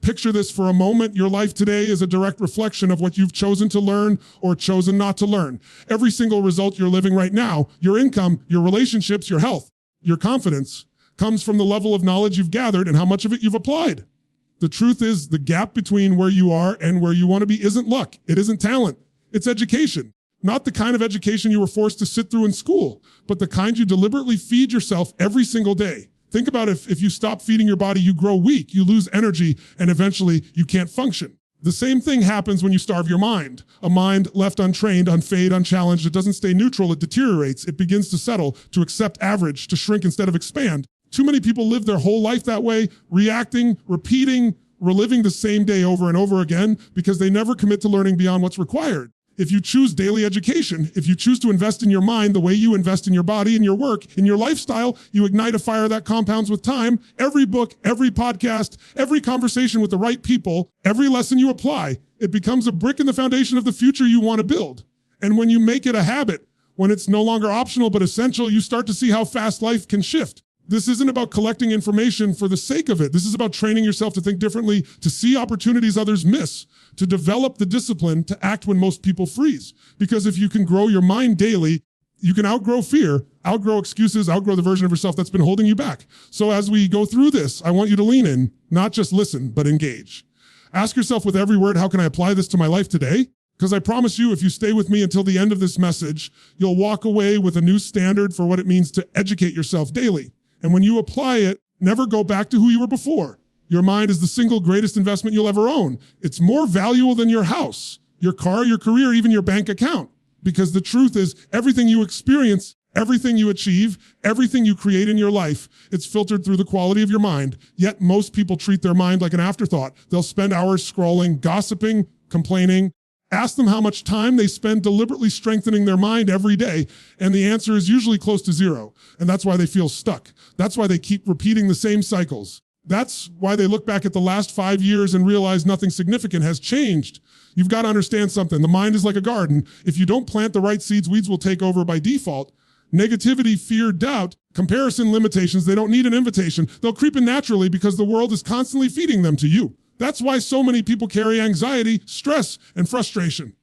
Picture this for a moment. Your life today is a direct reflection of what you've chosen to learn or chosen not to learn. Every single result you're living right now, your income, your relationships, your health, your confidence, comes from the level of knowledge you've gathered and how much of it you've applied. The truth is, the gap between where you are and where you want to be isn't luck. It isn't talent. It's education. Not the kind of education you were forced to sit through in school, but the kind you deliberately feed yourself every single day. Think about if you stop feeding your body, you grow weak, you lose energy, and eventually you can't function. The same thing happens when you starve your mind. A mind left untrained, unfazed, unchallenged, it doesn't stay neutral, it deteriorates. It begins to settle, to accept average, to shrink instead of expand. Too many people live their whole life that way, reacting, repeating, reliving the same day over and over again because they never commit to learning beyond what's required. If you choose daily education, if you choose to invest in your mind the way you invest in your body, in your work, in your lifestyle, you ignite a fire that compounds with time. Every book, every podcast, every conversation with the right people, every lesson you apply, it becomes a brick in the foundation of the future you want to build. And when you make it a habit, when it's no longer optional but essential, you start to see how fast life can shift. This isn't about collecting information for the sake of it. This is about training yourself to think differently, to see opportunities others miss, to develop the discipline to act when most people freeze. Because if you can grow your mind daily, you can outgrow fear, outgrow excuses, outgrow the version of yourself that's been holding you back. So as we go through this, I want you to lean in, not just listen, but engage. Ask yourself with every word, how can I apply this to my life today? Because I promise you, if you stay with me until the end of this message, you'll walk away with a new standard for what it means to educate yourself daily. And when you apply it, never go back to who you were before. Your mind is the single greatest investment you'll ever own. It's more valuable than your house, your car, your career, even your bank account. Because the truth is, everything you experience, everything you achieve, everything you create in your life, it's filtered through the quality of your mind. Yet most people treat their mind like an afterthought. They'll spend hours scrolling, gossiping, complaining. Ask them how much time they spend deliberately strengthening their mind every day, and the answer is usually close to zero. And that's why they feel stuck. That's why they keep repeating the same cycles. That's why they look back at the last 5 years and realize nothing significant has changed. You've got to understand something. The mind is like a garden. If you don't plant the right seeds, weeds will take over by default. Negativity, fear, doubt, comparison, limitations, they don't need an invitation. They'll creep in naturally because the world is constantly feeding them to you. That's why so many people carry anxiety, stress, and frustration.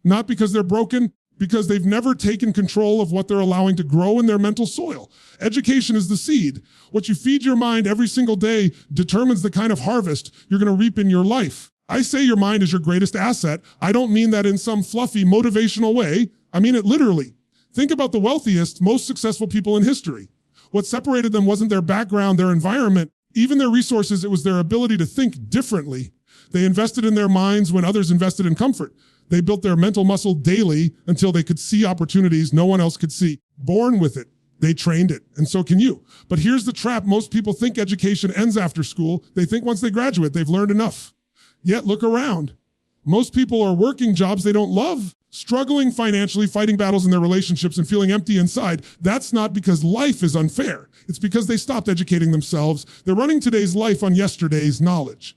Not because they're broken, because they've never taken control of what they're allowing to grow in their mental soil. Education is the seed. What you feed your mind every single day determines the kind of harvest you're going to reap in your life. I say your mind is your greatest asset. I don't mean that in some fluffy, motivational way. I mean it literally. Think about the wealthiest, most successful people in history. What separated them wasn't their background, their environment, even their resources. It was their ability to think differently. They invested in their minds when others invested in comfort. They built their mental muscle daily until they could see opportunities no one else could see. Born with it. They trained it, and so can you. But here's the trap. Most people think education ends after school. They think once they graduate, they've learned enough. Yet look around. Most people are working jobs they don't love, struggling financially, fighting battles in their relationships, and feeling empty inside. That's not because life is unfair. It's because they stopped educating themselves. They're running today's life on yesterday's knowledge.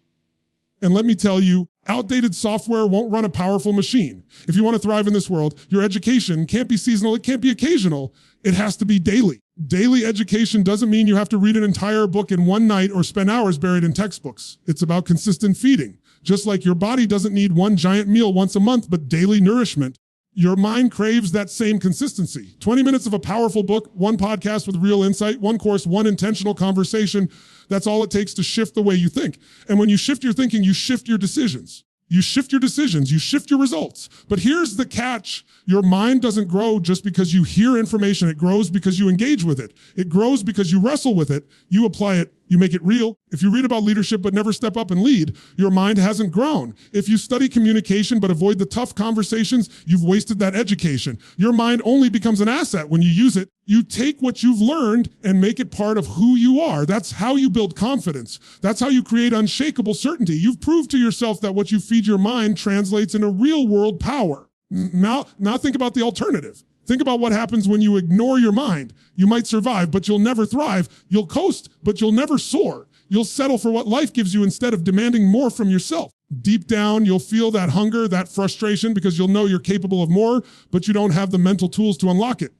And let me tell you, outdated software won't run a powerful machine. If you want to thrive in this world, your education can't be seasonal, it can't be occasional. It has to be daily. Daily education doesn't mean you have to read an entire book in one night or spend hours buried in textbooks. It's about consistent feeding. Just like your body doesn't need one giant meal once a month, but daily nourishment. Your mind craves that same consistency. 20 minutes of a powerful book, one podcast with real insight, one course, one intentional conversation. That's all it takes to shift the way you think. And when you shift your thinking, you shift your decisions. You shift your decisions, you shift your results. But here's the catch. Your mind doesn't grow just because you hear information. It grows because you engage with it. It grows because you wrestle with it. You apply it. You make it real. If you read about leadership but never step up and lead, your mind hasn't grown. If you study communication but avoid the tough conversations, you've wasted that education. Your mind only becomes an asset when you use it. You take what you've learned and make it part of who you are. That's how you build confidence. That's how you create unshakable certainty. You've proved to yourself that what you feed your mind translates into real world power. Now think about the alternative. Think about what happens when you ignore your mind. You might survive, but you'll never thrive. You'll coast, but you'll never soar. You'll settle for what life gives you instead of demanding more from yourself. Deep down, you'll feel that hunger, that frustration, because you'll know you're capable of more, but you don't have the mental tools to unlock it.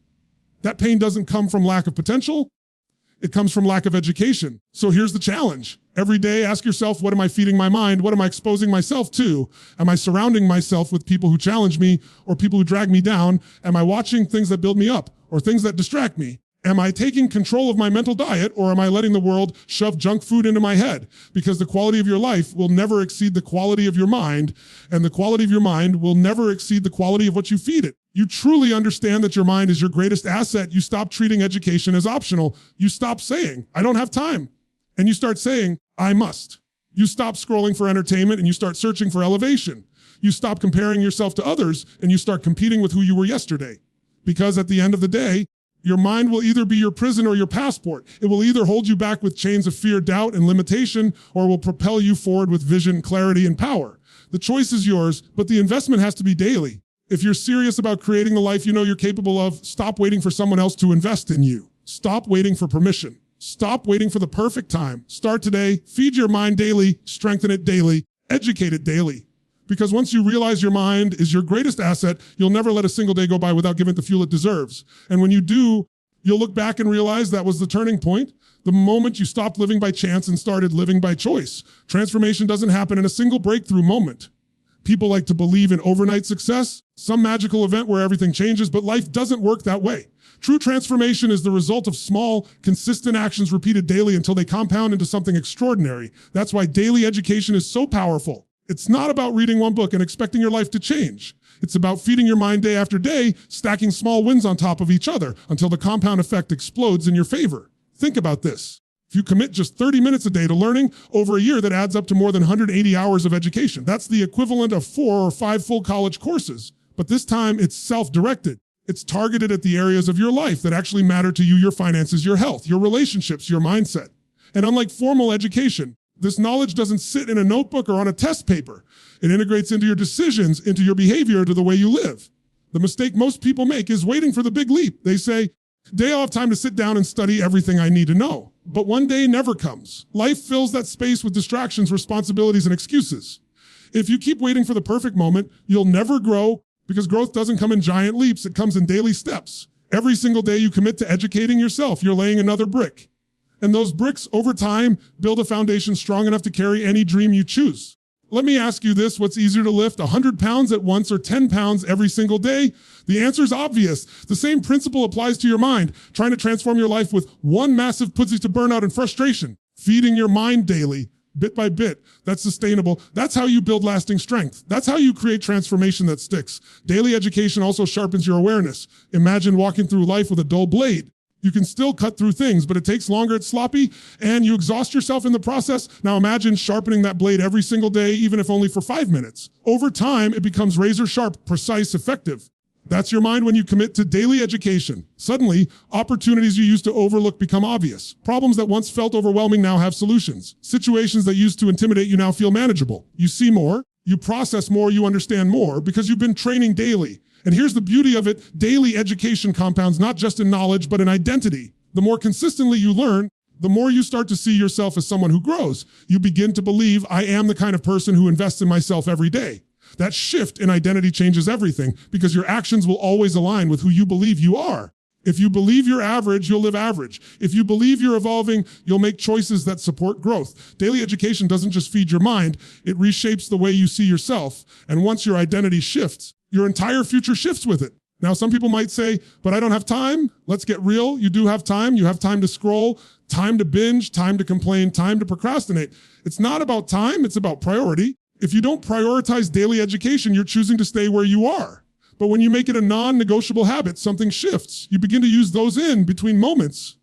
That pain doesn't come from lack of potential. It comes from lack of education. So here's the challenge. Every day, ask yourself, what am I feeding my mind? What am I exposing myself to? Am I surrounding myself with people who challenge me or people who drag me down? Am I watching things that build me up or things that distract me? Am I taking control of my mental diet, or am I letting the world shove junk food into my head? Because the quality of your life will never exceed the quality of your mind, and the quality of your mind will never exceed the quality of what you feed it. You truly understand that your mind is your greatest asset. You stop treating education as optional. You stop saying, I don't have time. And you start saying, I must. You stop scrolling for entertainment and you start searching for elevation. You stop comparing yourself to others and you start competing with who you were yesterday. Because at the end of the day, your mind will either be your prison or your passport. It will either hold you back with chains of fear, doubt, and limitation, or will propel you forward with vision, clarity, and power. The choice is yours, but the investment has to be daily. If you're serious about creating the life you know you're capable of, stop waiting for someone else to invest in you. Stop waiting for permission. Stop waiting for the perfect time. Start today, feed your mind daily, strengthen it daily, educate it daily. Because once you realize your mind is your greatest asset, you'll never let a single day go by without giving it the fuel it deserves. And when you do, you'll look back and realize that was the turning point. The moment you stopped living by chance and started living by choice. Transformation doesn't happen in a single breakthrough moment. People like to believe in overnight success, some magical event where everything changes, but life doesn't work that way. True transformation is the result of small, consistent actions repeated daily until they compound into something extraordinary. That's why daily education is so powerful. It's not about reading one book and expecting your life to change. It's about feeding your mind day after day, stacking small wins on top of each other until the compound effect explodes in your favor. Think about this. If you commit just 30 minutes a day to learning, over a year that adds up to more than 180 hours of education. That's the equivalent of 4 or 5 full college courses. But this time it's self-directed. It's targeted at the areas of your life that actually matter to you, your finances, your health, your relationships, your mindset. And unlike formal education, this knowledge doesn't sit in a notebook or on a test paper. It integrates into your decisions, into your behavior, to the way you live. The mistake most people make is waiting for the big leap. They say, today I'll have time to sit down and study everything I need to know. But one day never comes. Life fills that space with distractions, responsibilities, and excuses. If you keep waiting for the perfect moment, you'll never grow, because growth doesn't come in giant leaps. It comes in daily steps. Every single day you commit to educating yourself, you're laying another brick. And those bricks, over time, build a foundation strong enough to carry any dream you choose. Let me ask you this, what's easier to lift, 100 pounds at once or 10 pounds every single day? The answer is obvious. The same principle applies to your mind, trying to transform your life with one massive puts to burnout and frustration. Feeding your mind daily, bit by bit, that's sustainable. That's how you build lasting strength. That's how you create transformation that sticks. Daily education also sharpens your awareness. Imagine walking through life with a dull blade. You can still cut through things, but it takes longer, it's sloppy, and you exhaust yourself in the process. Now imagine sharpening that blade every single day, even if only for 5 minutes. Over time, it becomes razor sharp, precise, effective. That's your mind when you commit to daily education. Suddenly, opportunities you used to overlook become obvious. Problems that once felt overwhelming now have solutions. Situations that used to intimidate you now feel manageable. You see more, you process more, you understand more, because you've been training daily. And here's the beauty of it, daily education compounds not just in knowledge, but in identity. The more consistently you learn, the more you start to see yourself as someone who grows. You begin to believe, I am the kind of person who invests in myself every day. That shift in identity changes everything, because your actions will always align with who you believe you are. If you believe you're average, you'll live average. If you believe you're evolving, you'll make choices that support growth. Daily education doesn't just feed your mind, it reshapes the way you see yourself. And once your identity shifts, your entire future shifts with it. Now, some people might say, but I don't have time. Let's get real. You do have time. You have time to scroll, time to binge, time to complain, time to procrastinate. It's not about time. It's about priority. If you don't prioritize daily education, you're choosing to stay where you are. But when you make it a non-negotiable habit, something shifts. You begin to use those in between moments.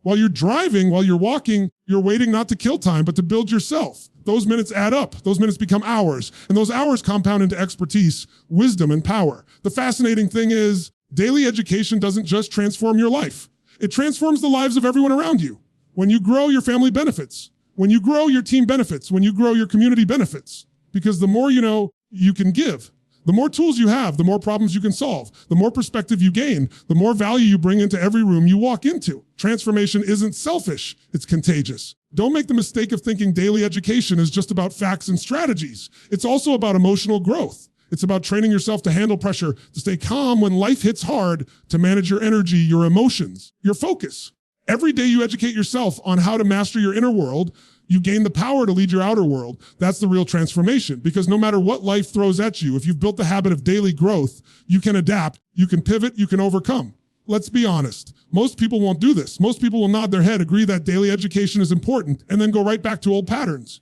While you're driving, while you're walking, you're waiting not to kill time, but to build yourself. Those minutes add up. Those minutes become hours. And those hours compound into expertise, wisdom, and power. The fascinating thing is, daily education doesn't just transform your life. It transforms the lives of everyone around you. When you grow, your family benefits. When you grow, your team benefits. When you grow, your community benefits. Because the more you know, you can give. The more tools you have, the more problems you can solve. The more perspective you gain, the more value you bring into every room you walk into. Transformation isn't selfish, it's contagious. Don't make the mistake of thinking daily education is just about facts and strategies. It's also about emotional growth. It's about training yourself to handle pressure, to stay calm when life hits hard, to manage your energy, your emotions, your focus. Every day you educate yourself on how to master your inner world, you gain the power to lead your outer world. That's the real transformation, because no matter what life throws at you, if you've built the habit of daily growth, you can adapt, you can pivot, you can overcome. Let's be honest. Most people won't do this. Most people will nod their head, agree that daily education is important, and then go right back to old patterns.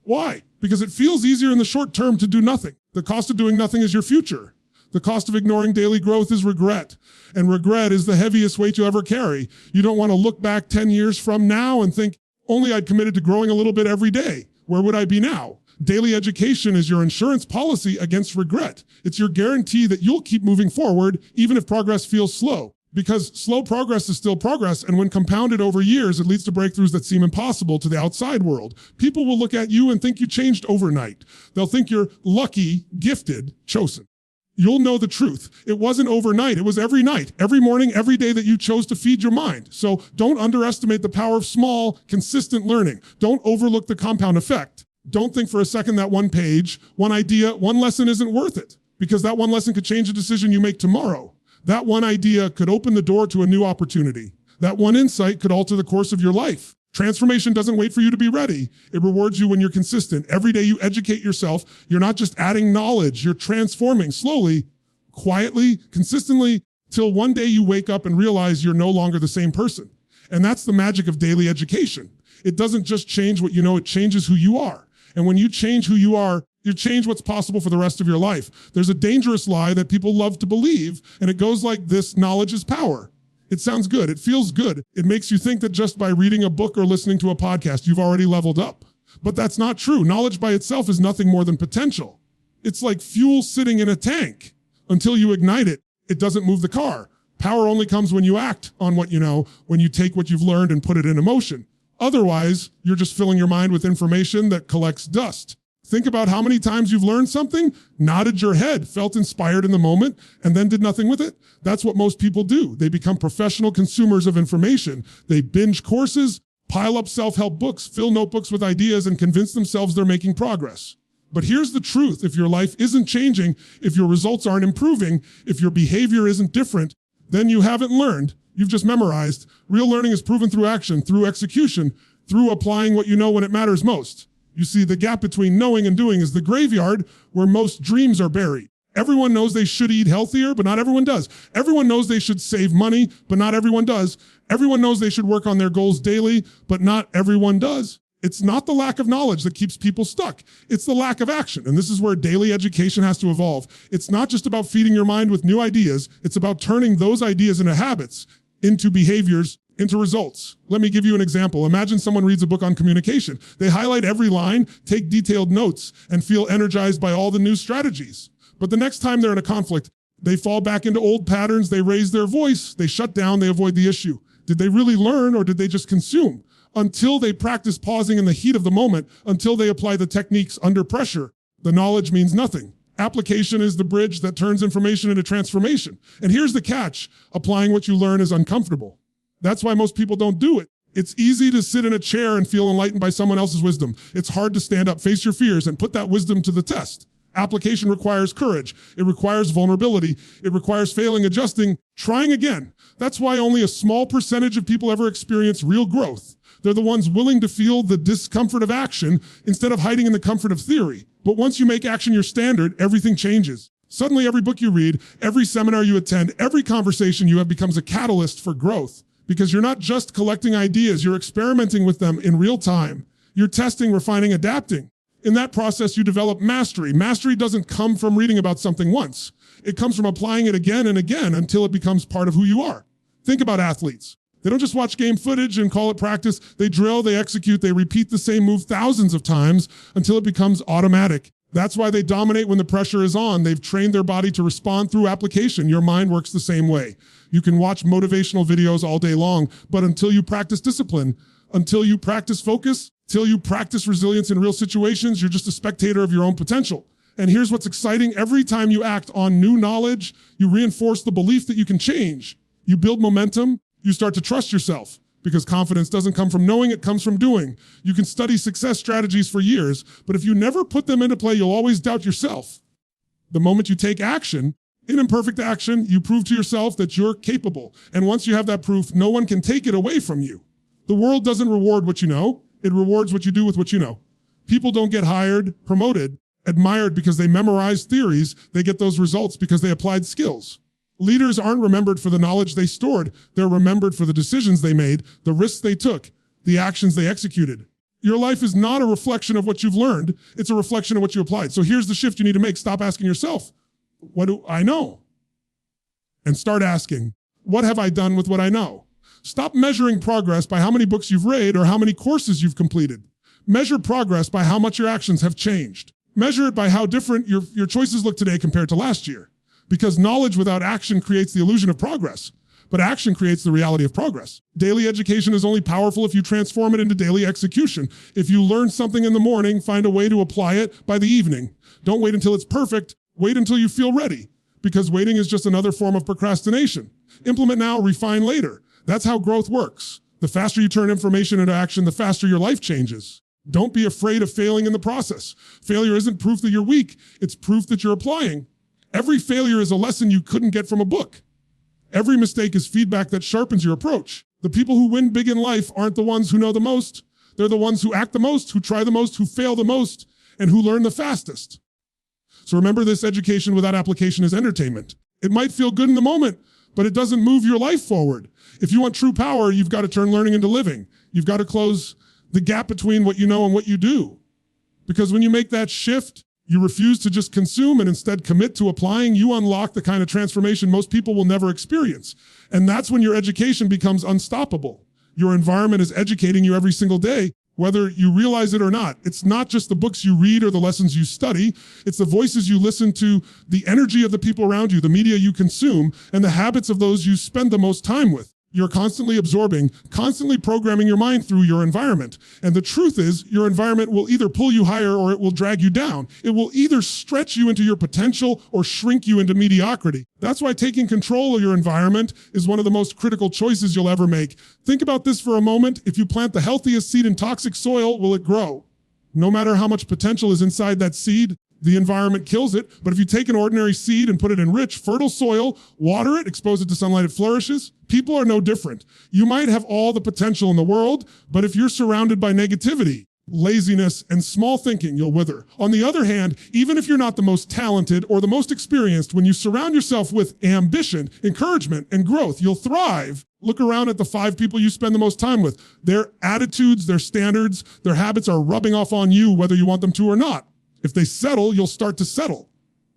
Why? Because it feels easier in the short term to do nothing. The cost of doing nothing is your future. The cost of ignoring daily growth is regret. And regret is the heaviest weight you ever carry. You don't want to look back 10 years from now and think, only I'd committed to growing a little bit every day. Where would I be now? Daily education is your insurance policy against regret. It's your guarantee that you'll keep moving forward, even if progress feels slow. Because slow progress is still progress, and when compounded over years, it leads to breakthroughs that seem impossible to the outside world. People will look at you and think you changed overnight. They'll think you're lucky, gifted, chosen. You'll know the truth. It wasn't overnight. It was every night, every morning, every day that you chose to feed your mind. So don't underestimate the power of small, consistent learning. Don't overlook the compound effect. Don't think for a second that one page, one idea, one lesson isn't worth it, because that one lesson could change a decision you make tomorrow. That one idea could open the door to a new opportunity. That one insight could alter the course of your life. Transformation doesn't wait for you to be ready. It rewards you when you're consistent. Every day you educate yourself. You're not just adding knowledge, you're transforming slowly, quietly, consistently, till one day you wake up and realize you're no longer the same person. And that's the magic of daily education. It doesn't just change what you know, it changes who you are. And when you change who you are, you change what's possible for the rest of your life. There's a dangerous lie that people love to believe, and it goes like this: knowledge is power. It sounds good. It feels good. It makes you think that just by reading a book or listening to a podcast, you've already leveled up. But that's not true. Knowledge by itself is nothing more than potential. It's like fuel sitting in a tank. Until you ignite it, it doesn't move the car. Power only comes when you act on what you know, when you take what you've learned and put it into motion. Otherwise, you're just filling your mind with information that collects dust. Think about how many times you've learned something, nodded your head, felt inspired in the moment, and then did nothing with it. That's what most people do. They become professional consumers of information. They binge courses, pile up self-help books, fill notebooks with ideas, and convince themselves they're making progress. But here's the truth. If your life isn't changing, if your results aren't improving, if your behavior isn't different, then you haven't learned. You've just memorized. Real learning is proven through action, through execution, through applying what you know when it matters most. You see, the gap between knowing and doing is the graveyard where most dreams are buried. Everyone knows they should eat healthier, but not everyone does. Everyone knows they should save money, but not everyone does. Everyone knows they should work on their goals daily, but not everyone does. It's not the lack of knowledge that keeps people stuck. It's the lack of action. And this is where daily education has to evolve. It's not just about feeding your mind with new ideas. It's about turning those ideas into habits, into behaviors, into results. Let me give you an example. Imagine someone reads a book on communication. They highlight every line, take detailed notes, and feel energized by all the new strategies. But the next time they're in a conflict, they fall back into old patterns, they raise their voice, they shut down, they avoid the issue. Did they really learn, or did they just consume? Until they practice pausing in the heat of the moment, until they apply the techniques under pressure, the knowledge means nothing. Application is the bridge that turns information into transformation. And here's the catch: applying what you learn is uncomfortable. That's why most people don't do it. It's easy to sit in a chair and feel enlightened by someone else's wisdom. It's hard to stand up, face your fears, and put that wisdom to the test. Application requires courage. It requires vulnerability. It requires failing, adjusting, trying again. That's why only a small percentage of people ever experience real growth. They're the ones willing to feel the discomfort of action instead of hiding in the comfort of theory. But once you make action your standard, everything changes. Suddenly, every book you read, every seminar you attend, every conversation you have becomes a catalyst for growth. Because you're not just collecting ideas, you're experimenting with them in real time. You're testing, refining, adapting. In that process, you develop mastery. Mastery doesn't come from reading about something once. It comes from applying it again and again until it becomes part of who you are. Think about athletes. They don't just watch game footage and call it practice. They drill, they execute, they repeat the same move thousands of times until it becomes automatic. That's why they dominate when the pressure is on. They've trained their body to respond through application. Your mind works the same way. You can watch motivational videos all day long, but until you practice discipline, until you practice focus, till you practice resilience in real situations, you're just a spectator of your own potential. And here's what's exciting. Every time you act on new knowledge, you reinforce the belief that you can change. You build momentum. You start to trust yourself, because confidence doesn't come from knowing, it comes from doing. You can study success strategies for years, but if you never put them into play, you'll always doubt yourself. The moment you take action, In imperfect action, you prove to yourself that you're capable. And once you have that proof, no one can take it away from you. The world doesn't reward what you know. It rewards what you do with what you know. People don't get hired, promoted, admired because they memorized theories. They get those results because they applied skills. Leaders aren't remembered for the knowledge they stored. They're remembered for the decisions they made, the risks they took, the actions they executed. Your life is not a reflection of what you've learned. It's a reflection of what you applied. So here's the shift you need to make. Stop asking yourself, what do I know? And start asking, what have I done with what I know? Stop measuring progress by how many books you've read or how many courses you've completed. Measure progress by how much your actions have changed. Measure it by how different your choices look today compared to last year. Because knowledge without action creates the illusion of progress, but action creates the reality of progress. Daily education is only powerful if you transform it into daily execution. If you learn something in the morning, find a way to apply it by the evening. Don't wait until it's perfect. Wait until you feel ready, because waiting is just another form of procrastination. Implement now, refine later. That's how growth works. The faster you turn information into action, the faster your life changes. Don't be afraid of failing in the process. Failure isn't proof that you're weak. It's proof that you're applying. Every failure is a lesson you couldn't get from a book. Every mistake is feedback that sharpens your approach. The people who win big in life aren't the ones who know the most. They're the ones who act the most, who try the most, who fail the most, and who learn the fastest. So remember, this education without application is entertainment. It might feel good in the moment, but it doesn't move your life forward. If you want true power, you've got to turn learning into living. You've got to close the gap between what you know and what you do. Because when you make that shift, you refuse to just consume and instead commit to applying, you unlock the kind of transformation most people will never experience. And that's when your education becomes unstoppable. Your environment is educating you every single day, whether you realize it or not. It's not just the books you read or the lessons you study. It's the voices you listen to, the energy of the people around you, the media you consume, and the habits of those you spend the most time with. You're constantly absorbing, constantly programming your mind through your environment. And the truth is, your environment will either pull you higher or it will drag you down. It will either stretch you into your potential or shrink you into mediocrity. That's why taking control of your environment is one of the most critical choices you'll ever make. Think about this for a moment. If you plant the healthiest seed in toxic soil, will it grow? No matter how much potential is inside that seed, the environment kills it. But if you take an ordinary seed and put it in rich, fertile soil, water it, expose it to sunlight, it flourishes. People are no different. You might have all the potential in the world, but if you're surrounded by negativity, laziness, and small thinking, you'll wither. On the other hand, even if you're not the most talented or the most experienced, when you surround yourself with ambition, encouragement, and growth, you'll thrive. Look around at the 5 people you spend the most time with. Their attitudes, their standards, their habits are rubbing off on you, whether you want them to or not. If they settle, you'll start to settle.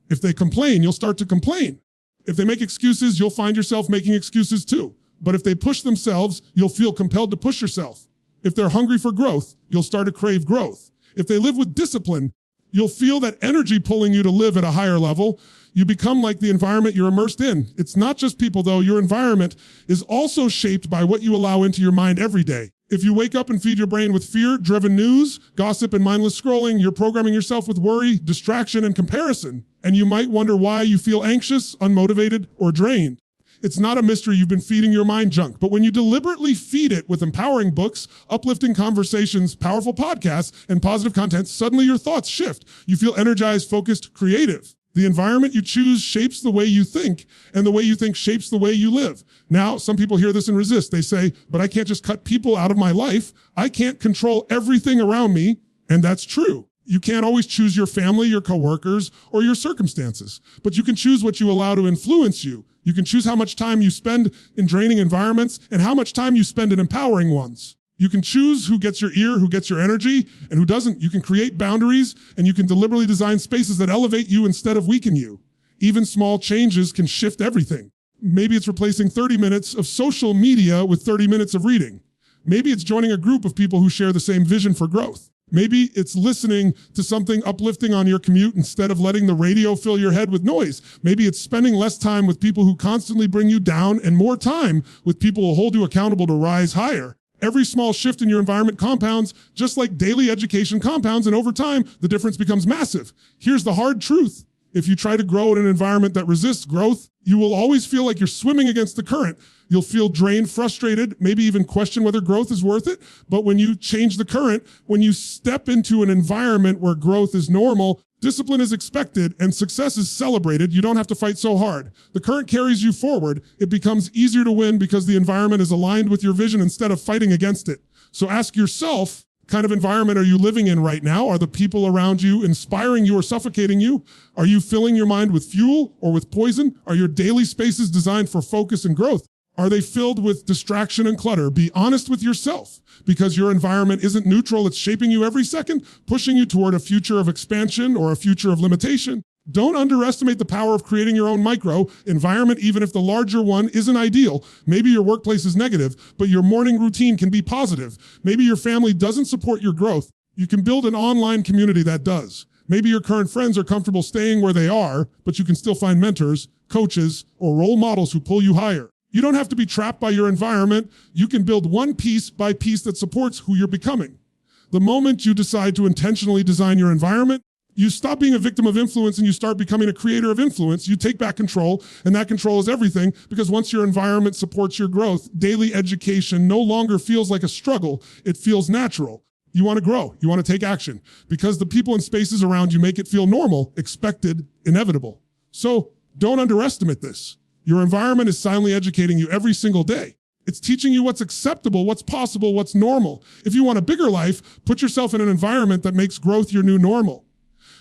If they complain, you'll start to complain. If they make excuses, you'll find yourself making excuses too. But if they push themselves, you'll feel compelled to push yourself. If they're hungry for growth, you'll start to crave growth. If they live with discipline, you'll feel that energy pulling you to live at a higher level. You become like the environment you're immersed in. It's not just people though. Your environment is also shaped by what you allow into your mind every day. If you wake up and feed your brain with fear-driven news, gossip, and mindless scrolling, you're programming yourself with worry, distraction, and comparison. And you might wonder why you feel anxious, unmotivated, or drained. It's not a mystery you've been feeding your mind junk, but when you deliberately feed it with empowering books, uplifting conversations, powerful podcasts, and positive content, suddenly your thoughts shift. You feel energized, focused, creative. The environment you choose shapes the way you think, and the way you think shapes the way you live. Now, some people hear this and resist. They say, but I can't just cut people out of my life. I can't control everything around me. And that's true. You can't always choose your family, your coworkers, or your circumstances, but you can choose what you allow to influence you. You can choose how much time you spend in draining environments and how much time you spend in empowering ones. You can choose who gets your ear, who gets your energy, and who doesn't. You can create boundaries, and you can deliberately design spaces that elevate you instead of weaken you. Even small changes can shift everything. Maybe it's replacing 30 minutes of social media with 30 minutes of reading. Maybe it's joining a group of people who share the same vision for growth. Maybe it's listening to something uplifting on your commute instead of letting the radio fill your head with noise. Maybe it's spending less time with people who constantly bring you down and more time with people who hold you accountable to rise higher. Every small shift in your environment compounds, just like daily education compounds, and over time, the difference becomes massive. Here's the hard truth. If you try to grow in an environment that resists growth, you will always feel like you're swimming against the current. You'll feel drained, frustrated, maybe even question whether growth is worth it. But when you change the current, when you step into an environment where growth is normal, Discipline is expected and success is celebrated. You don't have to fight so hard. The current carries you forward. It becomes easier to win because the environment is aligned with your vision instead of fighting against it. So ask yourself, what kind of environment are you living in right now? Are the people around you inspiring you or suffocating you? Are you filling your mind with fuel or with poison? Are your daily spaces designed for focus and growth? Are they filled with distraction and clutter? Be honest with yourself, because your environment isn't neutral. It's shaping you every second, pushing you toward a future of expansion or a future of limitation. Don't underestimate the power of creating your own micro environment, even if the larger one isn't ideal. Maybe your workplace is negative, but your morning routine can be positive. Maybe your family doesn't support your growth. You can build an online community that does. Maybe your current friends are comfortable staying where they are, but you can still find mentors, coaches, or role models who pull you higher. You don't have to be trapped by your environment. You can build one piece by piece that supports who you're becoming. The moment you decide to intentionally design your environment, you stop being a victim of influence and you start becoming a creator of influence. You take back control, and that control is everything, because once your environment supports your growth, daily education no longer feels like a struggle. It feels natural. You want to grow. You want to take action because the people and spaces around you make it feel normal, expected, inevitable. So don't underestimate this. Your environment is silently educating you every single day. It's teaching you what's acceptable, what's possible, what's normal. If you want a bigger life, put yourself in an environment that makes growth your new normal.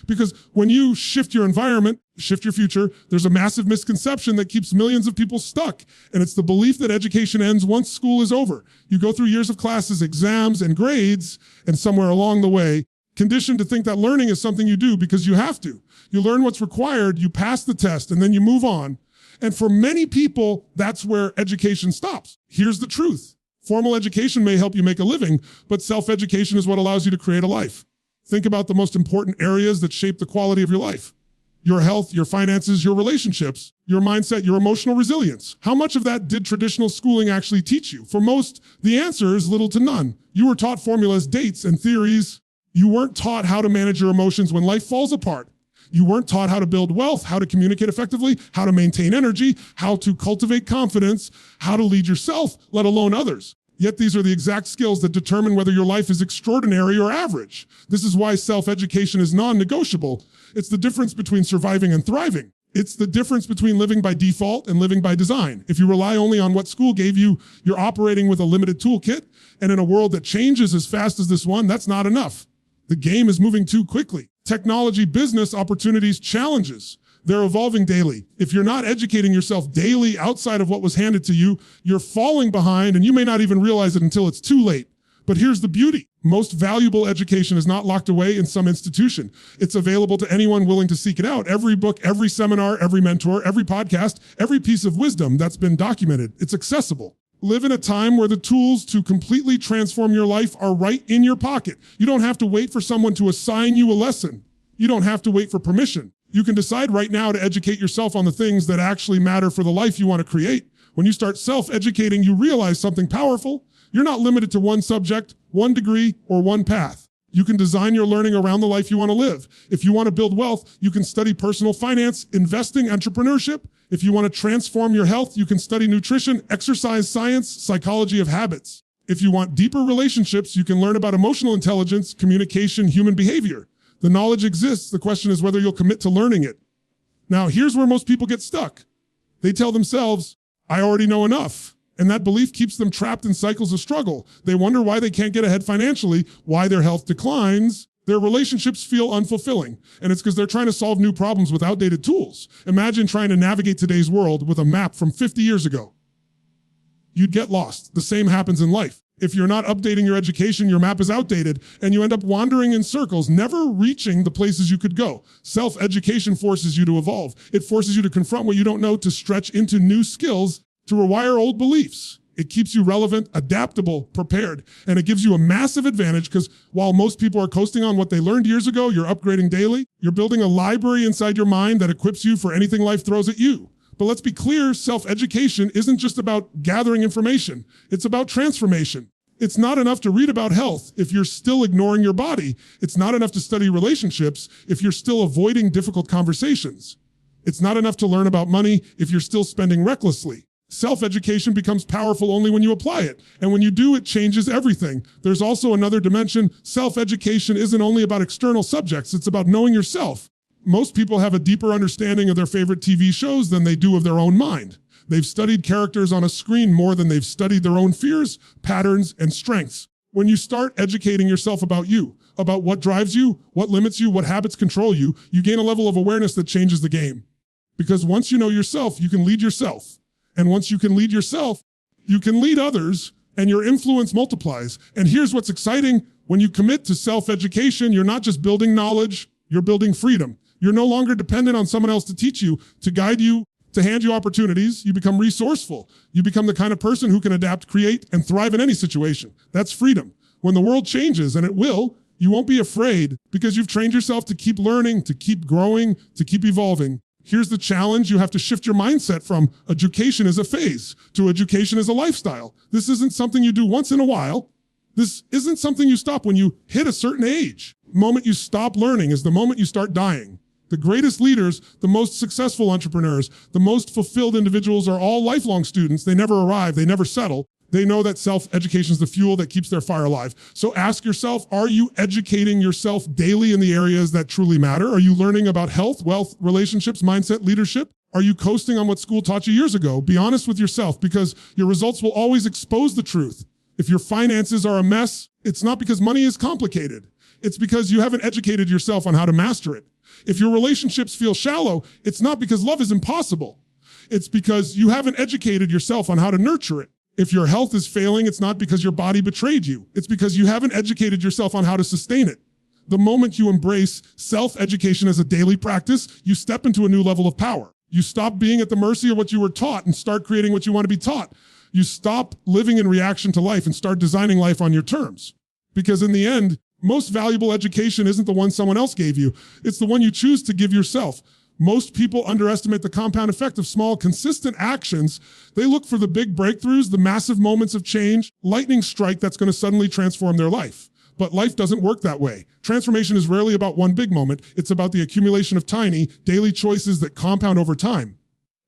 Because when you shift your environment, shift your future, there's a massive misconception that keeps millions of people stuck. And it's the belief that education ends once school is over. You go through years of classes, exams, and grades, and somewhere along the way, conditioned to think that learning is something you do because you have to. You learn what's required, you pass the test, and then you move on. And for many people, that's where education stops. Here's the truth. Formal education may help you make a living, but self-education is what allows you to create a life. Think about the most important areas that shape the quality of your life. Your health, your finances, your relationships, your mindset, your emotional resilience. How much of that did traditional schooling actually teach you? For most, the answer is little to none. You were taught formulas, dates, and theories. You weren't taught how to manage your emotions when life falls apart. You weren't taught how to build wealth, how to communicate effectively, how to maintain energy, how to cultivate confidence, how to lead yourself, let alone others. Yet these are the exact skills that determine whether your life is extraordinary or average. This is why self-education is non-negotiable. It's the difference between surviving and thriving. It's the difference between living by default and living by design. If you rely only on what school gave you, you're operating with a limited toolkit. And in a world that changes as fast as this one, that's not enough. The game is moving too quickly. Technology, business, opportunities, challenges. They're evolving daily. If you're not educating yourself daily outside of what was handed to you, you're falling behind, and you may not even realize it until it's too late. But here's the beauty. Most valuable education is not locked away in some institution. It's available to anyone willing to seek it out. Every book, every seminar, every mentor, every podcast, every piece of wisdom that's been documented. It's accessible. Live in a time where the tools to completely transform your life are right in your pocket. You don't have to wait for someone to assign you a lesson. You don't have to wait for permission. You can decide right now to educate yourself on the things that actually matter for the life you want to create. When you start self-educating, you realize something powerful. You're not limited to one subject, one degree, or one path. You can design your learning around the life you want to live. If you want to build wealth, you can study personal finance, investing, entrepreneurship. If you want to transform your health, you can study nutrition, exercise science, psychology of habits. If you want deeper relationships, you can learn about emotional intelligence, communication, human behavior. The knowledge exists. The question is whether you'll commit to learning it. Now, here's where most people get stuck. They tell themselves, I already know enough. And that belief keeps them trapped in cycles of struggle. They wonder why they can't get ahead financially, why their health declines. Their relationships feel unfulfilling. And it's because they're trying to solve new problems with outdated tools. Imagine trying to navigate today's world with a map from 50 years ago. You'd get lost. The same happens in life. If you're not updating your education, your map is outdated, and you end up wandering in circles, never reaching the places you could go. Self-education forces you to evolve. It forces you to confront what you don't know, to stretch into new skills, to rewire old beliefs. It keeps you relevant, adaptable, prepared, and it gives you a massive advantage because while most people are coasting on what they learned years ago, you're upgrading daily. You're building a library inside your mind that equips you for anything life throws at you. But let's be clear, self-education isn't just about gathering information. It's about transformation. It's not enough to read about health if you're still ignoring your body. It's not enough to study relationships if you're still avoiding difficult conversations. It's not enough to learn about money if you're still spending recklessly. Self-education becomes powerful only when you apply it. And when you do, it changes everything. There's also another dimension. Self-education isn't only about external subjects, it's about knowing yourself. Most people have a deeper understanding of their favorite TV shows than they do of their own mind. They've studied characters on a screen more than they've studied their own fears, patterns, and strengths. When you start educating yourself about you, about what drives you, what limits you, what habits control you, you gain a level of awareness that changes the game. Because once you know yourself, you can lead yourself. And once you can lead yourself, you can lead others, and your influence multiplies. And here's what's exciting. When you commit to self-education, you're not just building knowledge, you're building freedom. You're no longer dependent on someone else to teach you, to guide you, to hand you opportunities. You become resourceful. You become the kind of person who can adapt, create, and thrive in any situation. That's freedom. When the world changes, and it will, you won't be afraid because you've trained yourself to keep learning, to keep growing, to keep evolving. Here's the challenge. You have to shift your mindset from education as a phase to education as a lifestyle. This isn't something you do once in a while. This isn't something you stop when you hit a certain age. The moment you stop learning is the moment you start dying. The greatest leaders, the most successful entrepreneurs, the most fulfilled individuals are all lifelong students. They never arrive. They never settle. They know that self-education is the fuel that keeps their fire alive. So ask yourself, are you educating yourself daily in the areas that truly matter? Are you learning about health, wealth, relationships, mindset, leadership? Are you coasting on what school taught you years ago? Be honest with yourself because your results will always expose the truth. If your finances are a mess, it's not because money is complicated. It's because you haven't educated yourself on how to master it. If your relationships feel shallow, it's not because love is impossible. It's because you haven't educated yourself on how to nurture it. If your health is failing, it's not because your body betrayed you. It's because you haven't educated yourself on how to sustain it. The moment you embrace self-education as a daily practice, you step into a new level of power. You stop being at the mercy of what you were taught and start creating what you want to be taught. You stop living in reaction to life and start designing life on your terms. Because in the end, most valuable education isn't the one someone else gave you. It's the one you choose to give yourself. Most people underestimate the compound effect of small, consistent actions. They look for the big breakthroughs, the massive moments of change, lightning strike that's going to suddenly transform their life. But life doesn't work that way. Transformation is rarely about one big moment. It's about the accumulation of tiny, daily choices that compound over time.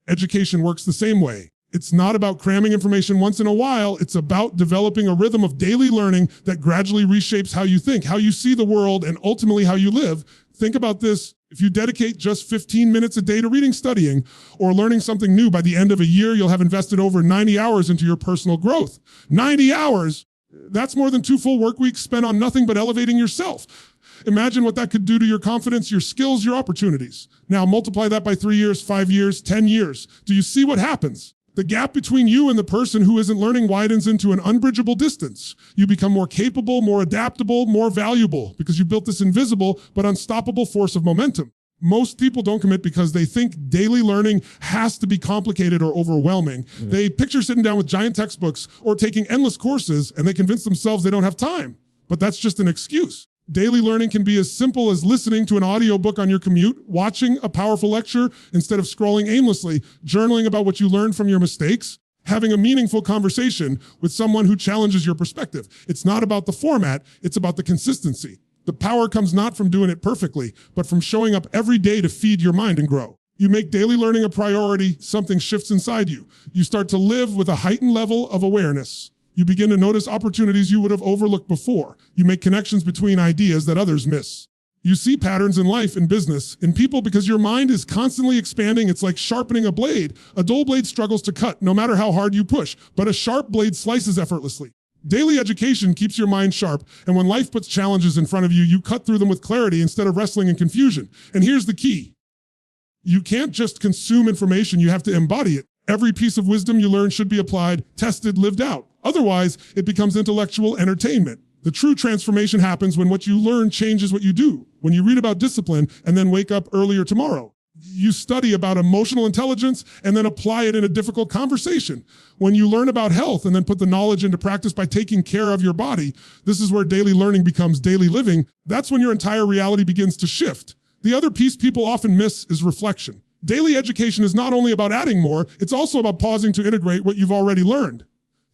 Education works the same way. It's not about cramming information once in a while. It's about developing a rhythm of daily learning that gradually reshapes how you think, how you see the world, and ultimately how you live. Think about this. If you dedicate just 15 minutes a day to reading, studying, or learning something new, by the end of a year, you'll have invested over 90 hours into your personal growth. 90 hours! That's more than 2 full work weeks spent on nothing but elevating yourself. Imagine what that could do to your confidence, your skills, your opportunities. Now multiply that by 3 years, 5 years, 10 years. Do you see what happens? The gap between you and the person who isn't learning widens into an unbridgeable distance. You become more capable, more adaptable, more valuable because you built this invisible but unstoppable force of momentum. Most people don't commit because they think daily learning has to be complicated or overwhelming. They picture sitting down with giant textbooks or taking endless courses and they convince themselves they don't have time. But that's just an excuse. Daily learning can be as simple as listening to an audiobook on your commute, watching a powerful lecture instead of scrolling aimlessly, journaling about what you learned from your mistakes, having a meaningful conversation with someone who challenges your perspective. It's not about the format, it's about the consistency. The power comes not from doing it perfectly, but from showing up every day to feed your mind and grow. You make daily learning a priority, something shifts inside you. You start to live with a heightened level of awareness. You begin to notice opportunities you would have overlooked before. You make connections between ideas that others miss. You see patterns in life, in business, in people because your mind is constantly expanding. It's like sharpening a blade. A dull blade struggles to cut no matter how hard you push, but a sharp blade slices effortlessly. Daily education keeps your mind sharp, and when life puts challenges in front of you, you cut through them with clarity instead of wrestling in confusion. And here's the key. You can't just consume information, you have to embody it. Every piece of wisdom you learn should be applied, tested, lived out. Otherwise, it becomes intellectual entertainment. The true transformation happens when what you learn changes what you do. When you read about discipline and then wake up earlier tomorrow. You study about emotional intelligence and then apply it in a difficult conversation. When you learn about health and then put the knowledge into practice by taking care of your body, this is where daily learning becomes daily living. That's when your entire reality begins to shift. The other piece people often miss is reflection. Daily education is not only about adding more, it's also about pausing to integrate what you've already learned.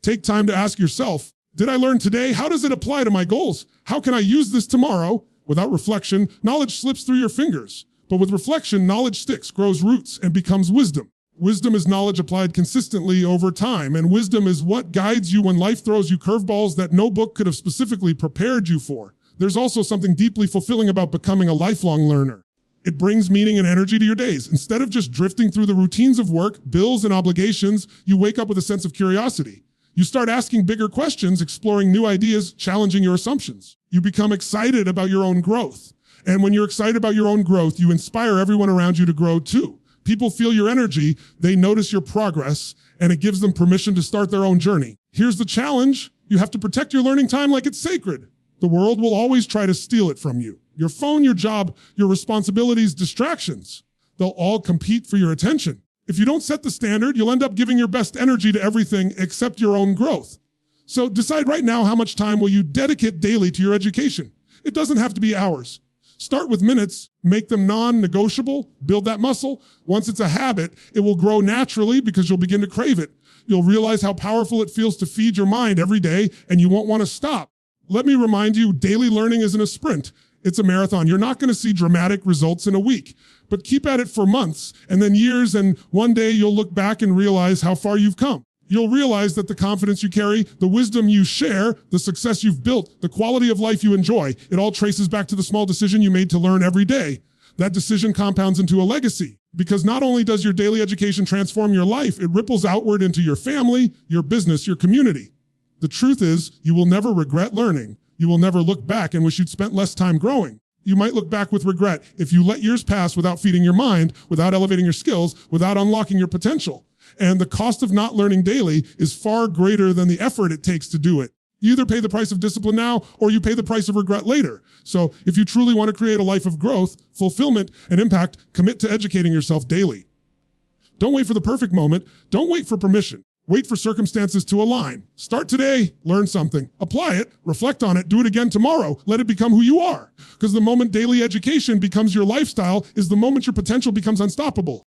Take time to ask yourself, did I learn today? How does it apply to my goals? How can I use this tomorrow? Without reflection, knowledge slips through your fingers. But with reflection, knowledge sticks, grows roots, and becomes wisdom. Wisdom is knowledge applied consistently over time, and wisdom is what guides you when life throws you curveballs that no book could have specifically prepared you for. There's also something deeply fulfilling about becoming a lifelong learner. It brings meaning and energy to your days. Instead of just drifting through the routines of work, bills, and obligations, you wake up with a sense of curiosity. You start asking bigger questions, exploring new ideas, challenging your assumptions. You become excited about your own growth. And when you're excited about your own growth, you inspire everyone around you to grow too. People feel your energy, they notice your progress, and it gives them permission to start their own journey. Here's the challenge. You have to protect your learning time like it's sacred. The world will always try to steal it from you. Your phone, your job, your responsibilities, distractions. They'll all compete for your attention. If you don't set the standard, you'll end up giving your best energy to everything except your own growth. So decide right now how much time will you dedicate daily to your education. It doesn't have to be hours. Start with minutes, make them non-negotiable, build that muscle. Once it's a habit, it will grow naturally because you'll begin to crave it. You'll realize how powerful it feels to feed your mind every day, and you won't want to stop. Let me remind you, daily learning isn't a sprint. It's a marathon. You're not going to see dramatic results in a week, but keep at it for months and then years, and one day you'll look back and realize how far you've come. You'll realize that the confidence you carry, the wisdom you share, the success you've built, the quality of life you enjoy, it all traces back to the small decision you made to learn every day. That decision compounds into a legacy, because not only does your daily education transform your life, it ripples outward into your family, your business, your community. The truth is, you will never regret learning. You will never look back and wish you'd spent less time growing. You might look back with regret if you let years pass without feeding your mind, without elevating your skills, without unlocking your potential. And the cost of not learning daily is far greater than the effort it takes to do it. You either pay the price of discipline now or you pay the price of regret later. So if you truly want to create a life of growth, fulfillment, and impact, commit to educating yourself daily. Don't wait for the perfect moment. Don't wait for permission. Wait for circumstances to align. Start today, learn something, apply it, reflect on it, do it again tomorrow. Let it become who you are. Because the moment daily education becomes your lifestyle is the moment your potential becomes unstoppable.